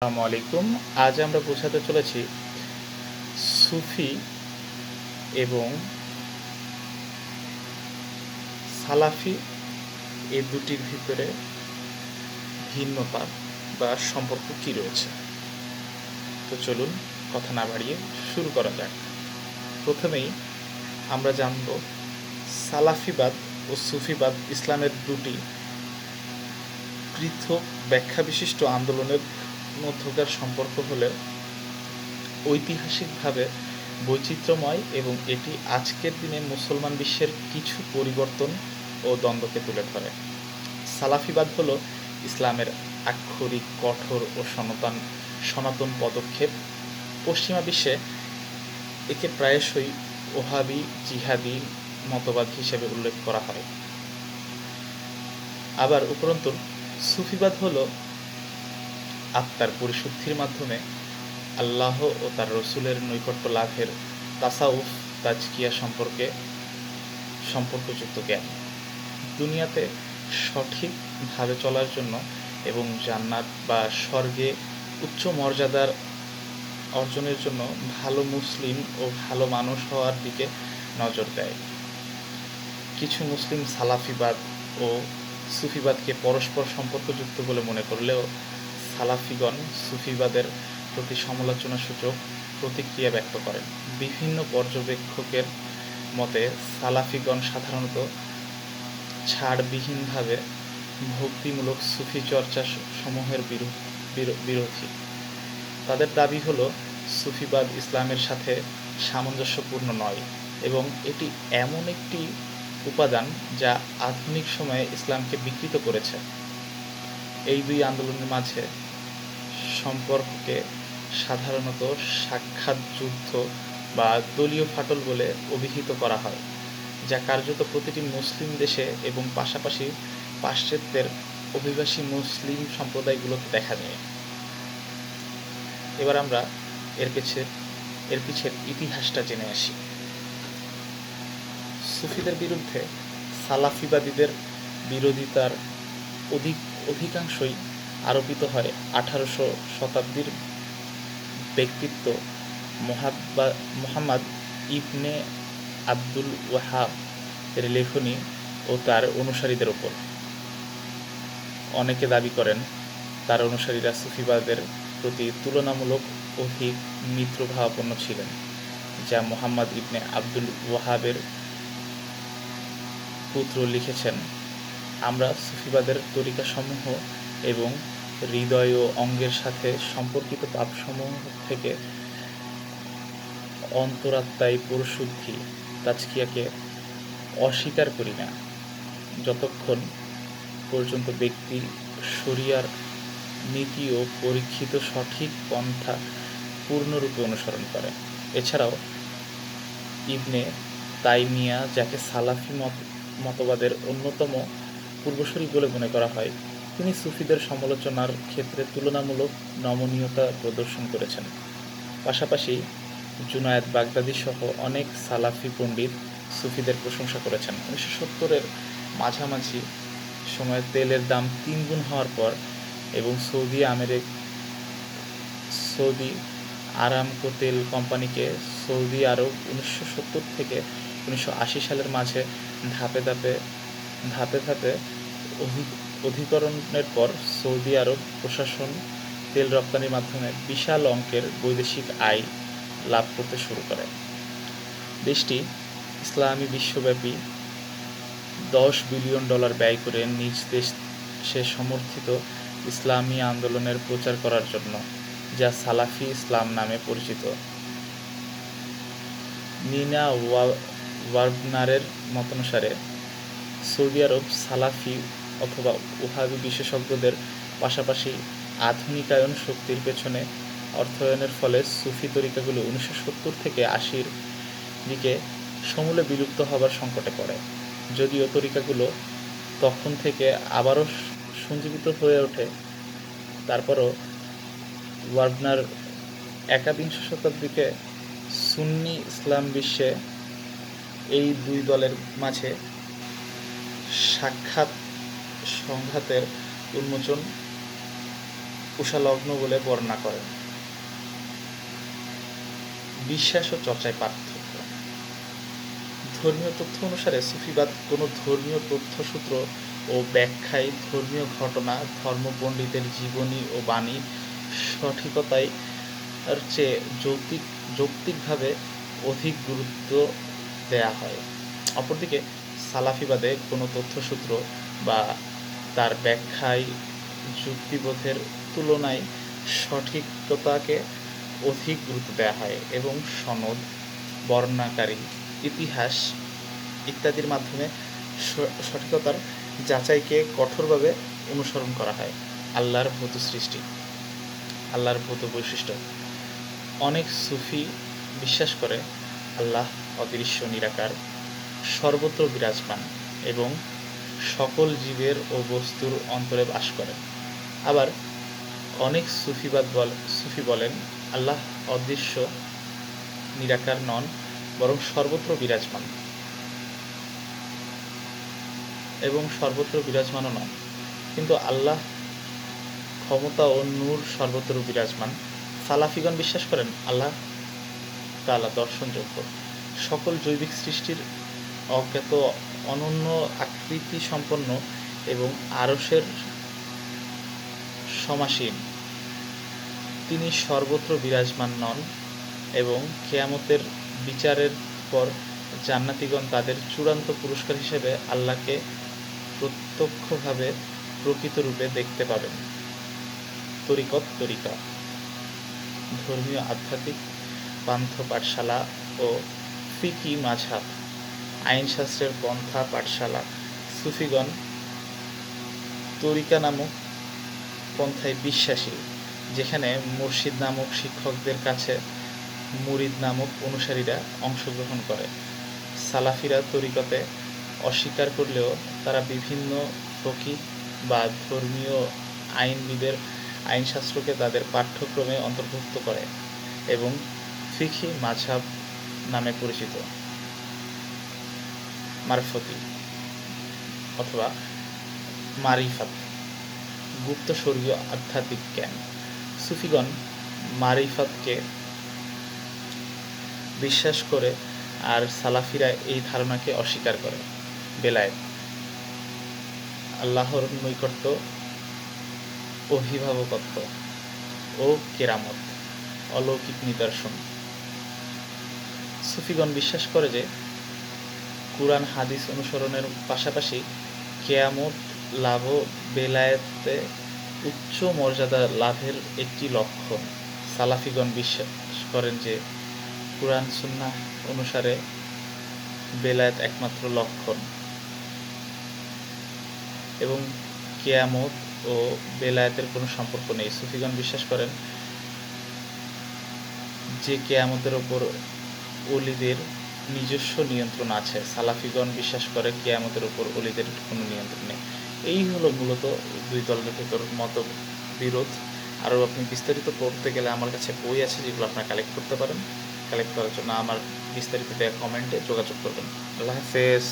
আসসালামু আলাইকুম। আজ আমরা বোঝাতে চলেছি সুফি এবং সালাফি এই দুটির ভিতরে ভিন্নতা বা সম্পর্ক কী রয়েছে। তো চলুন কথা না বাড়িয়ে শুরু করা যাক। প্রথমেই আমরা জানব সালাফিবাদ ও সুফিবাদ ইসলামের দুটি পৃথক ব্যাখ্যা বিশিষ্ট আন্দোলনের মধ্যকার সম্পর্ক হলেও ঐতিহাসিকভাবে বৈচিত্র্যময় এবং এটি আজকের দিনে মুসলমান বিশ্বের কিছু পরিবর্তন ও দ্বন্দ্বকে তুলে ধরে। সালাফিবাদ হল ইসলামের আক্ষরিক, কঠোর ও সনাতন পদক্ষেপ। পশ্চিমা বিশ্বে একে প্রায়শই ওহাবি জিহাদি মতবাদ হিসেবে উল্লেখ করা হয়। আবার উপরন্তু সুফিবাদ হল আত্মার পরিশুদ্ধির মাধ্যমে আল্লাহ ও তার রসুলের নৈকট্য লাভের তাসাউফ তাজকিয়া সম্পর্কযুক্ত জ্ঞান। দুনিয়াতে সঠিকভাবে চলার জন্য এবং জান্নাত বা স্বর্গে উচ্চ মর্যাদার অর্জনের জন্য ভালো মুসলিম ও ভালো মানুষ হওয়ার দিকে নজর দেয়। কিছু মুসলিম সালাফিবাদ ও সুফিবাদকে পরস্পর সম্পর্কযুক্ত বলে মনে করলেও সালাফিগণ সুফিবাদের প্রতি সমালোচনাসূচক প্রতিক্রিয়া ব্যক্ত করেন। বিভিন্ন পর্যবেক্ষকের মতে সালাফিগণ সাধারণত ছাড়বিহীনভাবে ভক্তিমূলক সুফি চর্চা সমূহের বিরোধী। তাদের দাবি হল সুফিবাদ ইসলামের সাথে সামঞ্জস্যপূর্ণ নয় এবং এটি এমন একটি উপাদান যা আধুনিক সময়ে ইসলামকে বিকৃত করেছে। এই দুই আন্দোলনের মাঝে সম্পর্ককে সাধারণত সাক্ষাৎ যুদ্ধ বা দলীয় ফাটল বলে অভিহিত করা হয়, যা কার্যত প্রতিটি মুসলিম দেশে এবং পাশাপাশি পাশ্চাত্যের অভিবাসী মুসলিম সম্প্রদায়গুলোতে দেখা যায়। এবার আমরা এর পিছের ইতিহাসটা জেনে আসি। সুফিদের বিরুদ্ধে সালাফিবাদীদের বিরোধিতার অধিকাংশই আরোপিত হয় 18শো শতাব্দীর ব্যক্তিত্ব মুহাম্মদ ইবনে আব্দুল ওয়াহাব এর লেখনী ও তার অনুসারীদের ওপর। অনেকে দাবি করেন তার অনুসারীরা সুফিবাদের প্রতি তুলনামূলক অধিক মিত্রভাবাপন্ন ছিলেন, যা মুহাম্মদ ইবনে আব্দুল ওয়াহাবের পুত্র লিখেছেন। আমরা সুফিবাদের তরিকাসমূহ এবং হৃদয় ও অঙ্গের সাথে সম্পর্কিত পাপসমূহ থেকে অন্তরাত্মায় পরিশুদ্ধি তাজকিয়াকে অস্বীকার করি না, যতক্ষণ পর্যন্ত ব্যক্তি শরিয়ার নীতি ও পরীক্ষিত সঠিক পন্থা পূর্ণরূপে অনুসরণ করে। এছাড়াও ইবনে তাইমিয়া, যাকে সালাফি মতবাদের অন্যতম পূর্বসূরি বলে মনে করা হয়, তিনি সুফিদের সমালোচনার ক্ষেত্রে তুলনামূলক নমনীয়তা প্রদর্শন করেছেন। পাশাপাশি জুনায়েদ বাগদাদি সহ অনেক সালাফি পণ্ডিত সুফিদের প্রশংসা করেছেন। 1970-এর মাঝামাঝি সময়ে তেলের দাম 3 গুণ হওয়ার পর এবং সৌদি আরামকো তেল কোম্পানিকে সৌদি আরব 1970 থেকে 1980 সালের মাঝে ধাপে ধাপে অধিকরণের পর সৌদি আরব প্রশাসন তেল রপ্তানির মাধ্যমে বিশাল অঙ্কের বৈদেশিক আয় লাভ করতে শুরু করে। দেশটি ইসলামী বিশ্বব্যাপী $10 বিলিয়ন ব্যয় করে নিজ দেশে সমর্থিত ইসলামী আন্দোলনের প্রচার করার জন্য, যা সালাফি ইসলাম নামে পরিচিত। নিনা ওয়ার্বনারের মতানুসারে সৌদি আরব সালাফি অথবা ওহাবি বিশেষজ্ঞদের পাশাপাশি আধুনিকায়ন শক্তির পেছনে অর্থায়নের ফলে সুফি তরিকাগুলো 1970 থেকে 80-র দিকে সমূলে বিলুপ্ত হবার সংকটে পড়ে। যদিও তরিকাগুলো তখন থেকে আবারও সঞ্জীবিত হয়ে ওঠে, তারপরও ওয়ার্বনার একবিংশ শতাব্দীতে সুন্নি ইসলাম বিশ্বে এই দুই দলের মাঝে সাক্ষাৎ সংঘাতের উন্মোচন উষালগ্ন বলে বর্ণনা করেন। বিশ্বাস ও চর্চায় পার্থক্য। ধর্মীয় তথ্য অনুসারে সুফিবাদ কোনো ধর্মীয় তথ্যসূত্র ও ব্যাখ্যায় ধর্মীয় ঘটনা, ধর্মপণ্ডিতের জীবনী ও বাণী সঠিকতায় চেয়ে যৌক্তিকভাবে অধিক গুরুত্ব দেয়া হয়। অপরদিকে সালাফিবাদে কোনো তথ্যসূত্র বা তার ব্যাখ্যায় যুক্তিবোধের তুলনায় সঠিকতাকে অধিক গুরুত্ব দেয়া হয় এবং সনদ, বর্ণনাকারী, ইতিহাস ইত্যাদির মাধ্যমে সঠিকতার যাচাইকে কঠোরভাবে অনুসরণ করা হয়। আল্লাহর ভৌত সৃষ্টি, আল্লাহর ভৌত বৈশিষ্ট্য। অনেক সুফি বিশ্বাস করে আল্লাহ অদৃশ্য, নিরাকার, সর্বত্র বিরাজমান এবং সকল জীবের ও বস্তুর অন্তরে বাস করেন। আবার অনেক সুফি বলেন আল্লাহ অদৃশ্য, নিরাকার নন, বরং সর্বত্র বিরাজমান এবং সর্বত্র বিরাজমানও নন, কিন্তু আল্লাহ ক্ষমতা ও নূর সর্বত্র বিরাজমান। সালাফিগণ বিশ্বাস করেন আল্লাহ তাআলা দর্শনযোগ্য, সকল জৈবিক সৃষ্টির অজ্ঞাত, অনন্য আকৃতি সম্পন্ন এবং আরশের সমাসীন। তিনি সর্বত্র বিরাজমান নন এবং কিয়ামতের বিচারের পর জান্নাতীগণ তাদের চূড়ান্ত পুরস্কার হিসেবে আল্লাহকে প্রত্যক্ষভাবে প্রকৃত রূপে দেখতে পাবেন। তরিকা, ধর্মীয় আধ্যাত্মিক পান্থ পাঠশালা ও ফিকি মাযহাব, আইনশাস্ত্রের পন্থা পাঠশালা। সুফিগণ তরিকা নামক পন্থায় বিশ্বাসী, যেখানে মুর্শিদ নামক শিক্ষকদের কাছে মুরিদ নামক অনুসারীরা অংশগ্রহণ করে। সালাফিরা তরিকতে অস্বীকার করলেও তারা বিভিন্ন ফকিহ বা ধর্মীয় আইনবিদের আইনশাস্ত্রকে তাদের পাঠ্যক্রমে অন্তর্ভুক্ত করে এবং ফিকহি মাযহাব নামে পরিচিত। মারফতি অথবা মারিফাত, গুপ্ত স্বর্গীয় আধ্যাত্মিক জ্ঞান। সুফিগণ মারিফাতকে বিশ্বাস করে আর সালাফিরা এই ধারণাকে অস্বীকার করে। বেলায়েত, আল্লাহর নৈকট্য, অভিভাবকত্ব ও কেরামত, অলৌকিক নিদর্শন। সুফিগণ বিশ্বাস করে যে কুরআন হাদিস অনুসরণের পাশাপাশি কেয়ামত লাভও বেলায়েতে উচ্চ মর্যাদা লাভের একটি লক্ষণ। সালাফিগণ বিশ্বাস করেন যে কুরআন সুন্নাহ অনুসারে বেলায়েত একমাত্র লক্ষণ এবং কেয়ামত ও বেলায়েতের কোনো সম্পর্ক নেই। সুফিগণ বিশ্বাস করেন যে কেয়ামতের ওপর ওলিদের নিজস্ব নিয়ন্ত্রণ আছে। সালাফিগণ বিশ্বাস করে কেয়ামতের উপর ওলিদের কোনো নিয়ন্ত্রণ নেই। এই হলো মূলত দুই দলের ভেতর মতবিরোধ। আরও আপনি বিস্তারিত পড়তে গেলে আমার কাছে বই আছে, যেগুলো আপনারা কালেক্ট করতে পারেন। কালেক্ট করার জন্য আমার বিস্তারিত দেওয়া কমেন্টে যোগাযোগ করবেন। আল্লাহ হাফেজ।